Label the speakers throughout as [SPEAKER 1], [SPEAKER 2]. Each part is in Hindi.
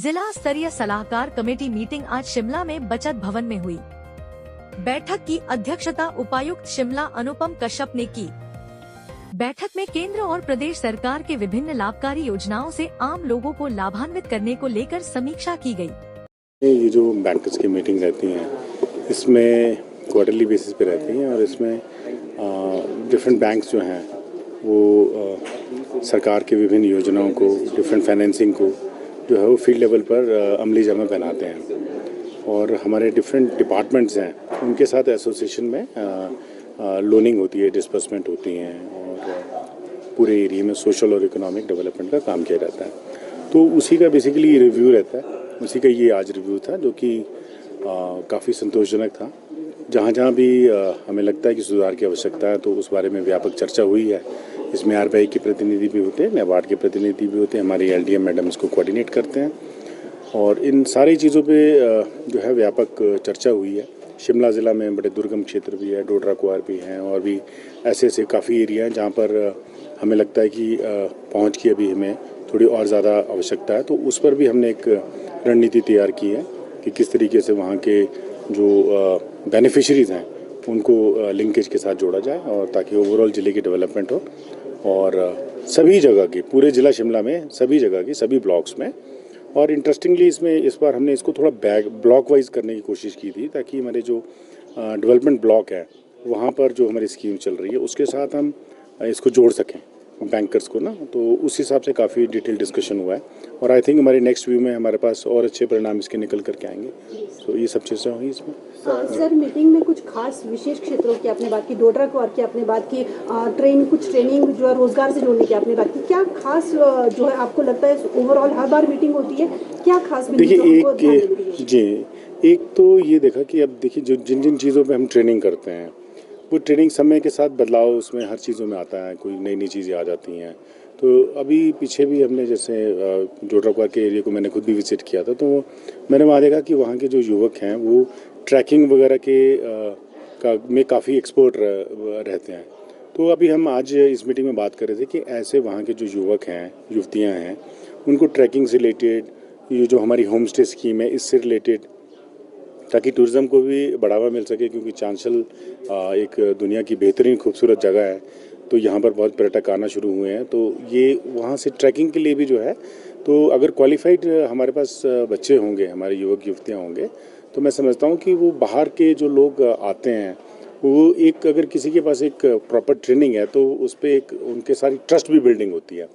[SPEAKER 1] जिला स्तरीय सलाहकार कमेटी मीटिंग आज शिमला में बचत भवन में हुई। बैठक की अध्यक्षता उपायुक्त शिमला अनुपम कश्यप ने की। बैठक में केंद्र और प्रदेश सरकार के विभिन्न लाभकारी योजनाओं से आम लोगों को लाभान्वित करने को लेकर समीक्षा की गई।
[SPEAKER 2] ये जो बैंकर्स की मीटिंग रहती हैं, इसमें क्वार्टरली बेसिस पे रहती हैं और इसमें डिफरेंट बैंक्स जो हैं वो सरकार के विभिन्न योजनाओं को, डिफरेंट फाइनेंसिंग को जो है वो फील्ड लेवल पर अमली जामा पहनाते हैं और हमारे डिफरेंट डिपार्टमेंट्स हैं उनके साथ एसोसिएशन में लोनिंग होती है, डिस्बर्समेंट होती हैं और पूरे एरिया में सोशल और इकोनॉमिक डेवलपमेंट का काम किया जाता है। तो उसी का बेसिकली रिव्यू रहता है। उसी का ये आज रिव्यू था जो कि काफ़ी संतोषजनक था। जहाँ जहाँ भी हमें लगता है कि सुधार की आवश्यकता है तो उस बारे में व्यापक चर्चा हुई है। इसमें आरबीआई के प्रतिनिधि भी होते हैं, नाबार्ड के प्रतिनिधि भी होते हैं, हमारी एलडीएम मैडम इसको कोऑर्डिनेट करते हैं और इन सारी चीज़ों पे जो है व्यापक चर्चा हुई है। शिमला ज़िला में बड़े दुर्गम क्षेत्र भी है, डोडरा कुआर भी हैं और भी ऐसे काफ़ी एरिया हैं जहाँ पर हमें लगता है कि पहुँच की अभी हमें थोड़ी और ज़्यादा आवश्यकता है। तो उस पर भी हमने एक रणनीति तैयार की है कि किस तरीके से वहाँ के जो बेनिफिशरीज़ हैं उनको लिंकेज के साथ जोड़ा जाए और ताकि ओवरऑल ज़िले की डेवलपमेंट हो और सभी जगह की, पूरे ज़िला शिमला में सभी जगह की, सभी ब्लॉक्स में। और इंटरेस्टिंगली इसमें इस बार हमने इसको थोड़ा ब्लॉक वाइज करने की कोशिश की थी ताकि हमारे जो डेवलपमेंट ब्लॉक है वहाँ पर जो हमारी स्कीम चल रही है उसके साथ हम इसको जोड़ सकें बैंकर्स को ना। तो उस हिसाब से काफ़ी डिटेल डिस्कशन हुआ है और आई थिंक हमारे नेक्स्ट व्यू में हमारे पास और अच्छे परिणाम इसके निकल करके आएंगे। तो ये सब चीज़ें हुई इसमें।
[SPEAKER 3] सर, मीटिंग में कुछ खास विशेष क्षेत्रों की आपने बात की, डोडरा कुआर की आपने बात की, कुछ ट्रेनिंग जो है रोजगार से जोड़ने की आपने बात की। क्या खास जो है आपको लगता है ओवरऑल हर बार मीटिंग होती है, क्या खास?
[SPEAKER 2] देखिए एक तो ये देखा कि अब देखिए जो जिन चीज़ों पर हम ट्रेनिंग करते हैं वो ट्रेनिंग समय के साथ बदलाव उसमें हर चीज़ों में आता है, कोई नई चीज़ें आ जाती हैं। तो अभी पीछे भी हमने जैसे डोडरा कुआर के एरिया को मैंने खुद भी विजिट किया था, तो मैंने वहाँ देखा कि वहाँ के जो युवक हैं वो ट्रैकिंग वगैरह के में काफ़ी एक्सपर्ट रहते हैं। तो अभी हम आज इस मीटिंग में बात कर रहे थे कि ऐसे वहाँ के जो युवक हैं, युवतियाँ हैं, उनको ट्रैकिंग से रिलेटेड, ये जो हमारी होम स्टे स्कीम है इससे रिलेटेड, ताकि टूरिज़्म को भी बढ़ावा मिल सके क्योंकि चांशल एक दुनिया की बेहतरीन खूबसूरत जगह है। तो यहाँ पर बहुत पर्यटक आना शुरू हुए हैं। तो ये वहाँ से ट्रैकिंग के लिए भी जो है, तो अगर क्वालिफाइड हमारे पास बच्चे होंगे, हमारे युवक युवतियाँ होंगे, तो मैं समझता हूँ कि वो बाहर के जो लोग आते हैं वो एक अगर किसी के पास एक प्रॉपर ट्रेनिंग है तो उस पर एक उनके सारी ट्रस्ट भी बिल्डिंग होती है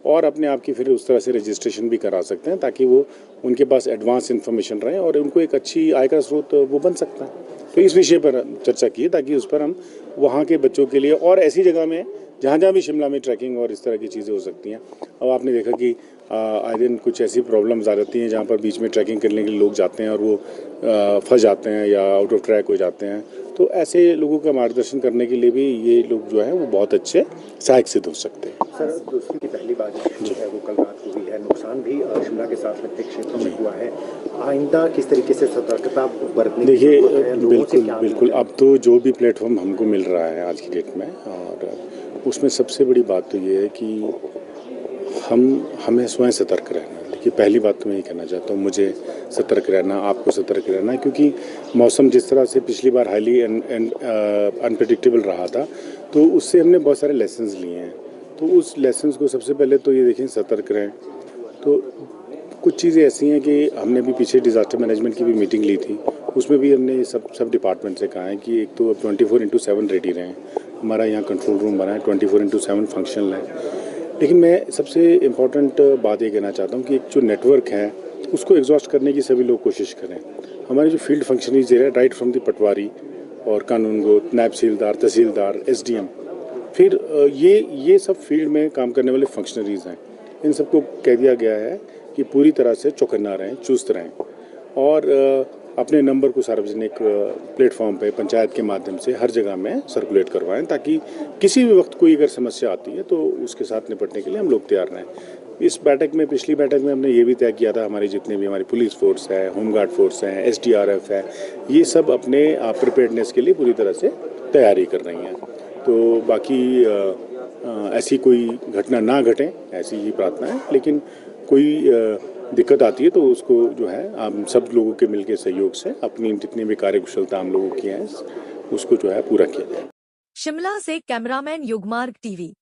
[SPEAKER 2] और अपने आप की फिर उस तरह से रजिस्ट्रेशन भी करा सकते हैं ताकि वो उनके पास एडवांस इन्फॉर्मेशन रहे और उनको एक अच्छी आय का स्रोत वो बन सकता है। तो इस विषय पर चर्चा की ताकि उस पर हम वहाँ के बच्चों के लिए और ऐसी जगह में जहाँ भी शिमला में ट्रैकिंग और इस तरह की चीज़ें हो सकती हैं। अब आपने देखा कि आए दिन कुछ ऐसी प्रॉब्लम्स आ जाती हैं जहाँ पर बीच में ट्रैकिंग करने के लिए लोग जाते हैं और वो फंस जाते हैं या आउट ऑफ ट्रैक हो जाते हैं। तो ऐसे लोगों का मार्गदर्शन करने के लिए भी ये लोग जो हैं वो बहुत अच्छे सहायक सिद्ध हो सकते हैं।
[SPEAKER 4] सर, दोस्ती की पहली बात जो है वो कल रात को हुई है, नुकसान भी शिमला के साथ लगते क्षेत्रों में हुआ है। आइंदा किस तरीके से सतर्कता बरतनी?
[SPEAKER 2] देखिए बिल्कुल अब तो जो भी प्लेटफॉर्म हमको मिल रहा है आज की डेट में, और उसमें सबसे बड़ी बात तो ये है कि हमें स्वयं सतर्क रहना है। देखिए पहली बात तो मैं ये कहना चाहता हूँ, मुझे सतर्क रहना, आपको सतर्क रहना है, क्योंकि मौसम जिस तरह से पिछली बार हाईली अनप्रेडिक्टेबल रहा था तो उससे हमने बहुत सारे लेसन्स लिए हैं। तो उस लेसन्स को सबसे पहले तो ये देखें, सतर्क रहें। तो कुछ चीज़ें ऐसी हैं कि हमने भी पीछे डिज़ास्टर मैनेजमेंट की भी मीटिंग ली थी, उसमें भी हमने सब डिपार्टमेंट से कहा है कि एक तो 24/7 रेडी रहें। हमारा यहाँ कंट्रोल रूम बना है, 24/7 फंक्शनल है। लेकिन मैं सबसे इम्पॉर्टेंट बात ये कहना चाहता हूँ कि एक जो नेटवर्क है उसको एग्जॉस्ट करने की सभी लोग कोशिश करें। हमारे जो फील्ड फंक्शनरीज है, राइट फ्रॉम द पटवारी और कानूनगो, नायब तहसीलदार, तहसीलदार, एसडीएम, फिर ये सब फील्ड में काम करने वाले फंक्शनरीज हैं, इन सबको कह दिया गया है कि पूरी तरह से चौकन्ना रहें, चुस्त रहें और अपने नंबर को सार्वजनिक प्लेटफॉर्म पे पंचायत के माध्यम से हर जगह में सर्कुलेट करवाएं ताकि किसी भी वक्त कोई अगर समस्या आती है तो उसके साथ निपटने के लिए हम लोग तैयार रहें। इस बैठक में, पिछली बैठक में हमने ये भी तय किया था, हमारी जितने भी हमारी पुलिस फोर्स है, होमगार्ड फोर्स है, एसडीआरएफ है, ये सब अपने प्रिपेयर्डनेस के लिए पूरी तरह से तैयारी कर रही हैं। तो बाकी ऐसी कोई घटना ना घटे, ऐसी ही प्रार्थना है। लेकिन कोई दिक्कत आती है तो उसको जो है हम सब लोगों के मिलकर सहयोग से अपनी जितनी भी कार्यकुशलता हम लोगों की है उसको जो है पूरा किया जाए।
[SPEAKER 1] शिमला से कैमरामैन युगमार्ग टीवी।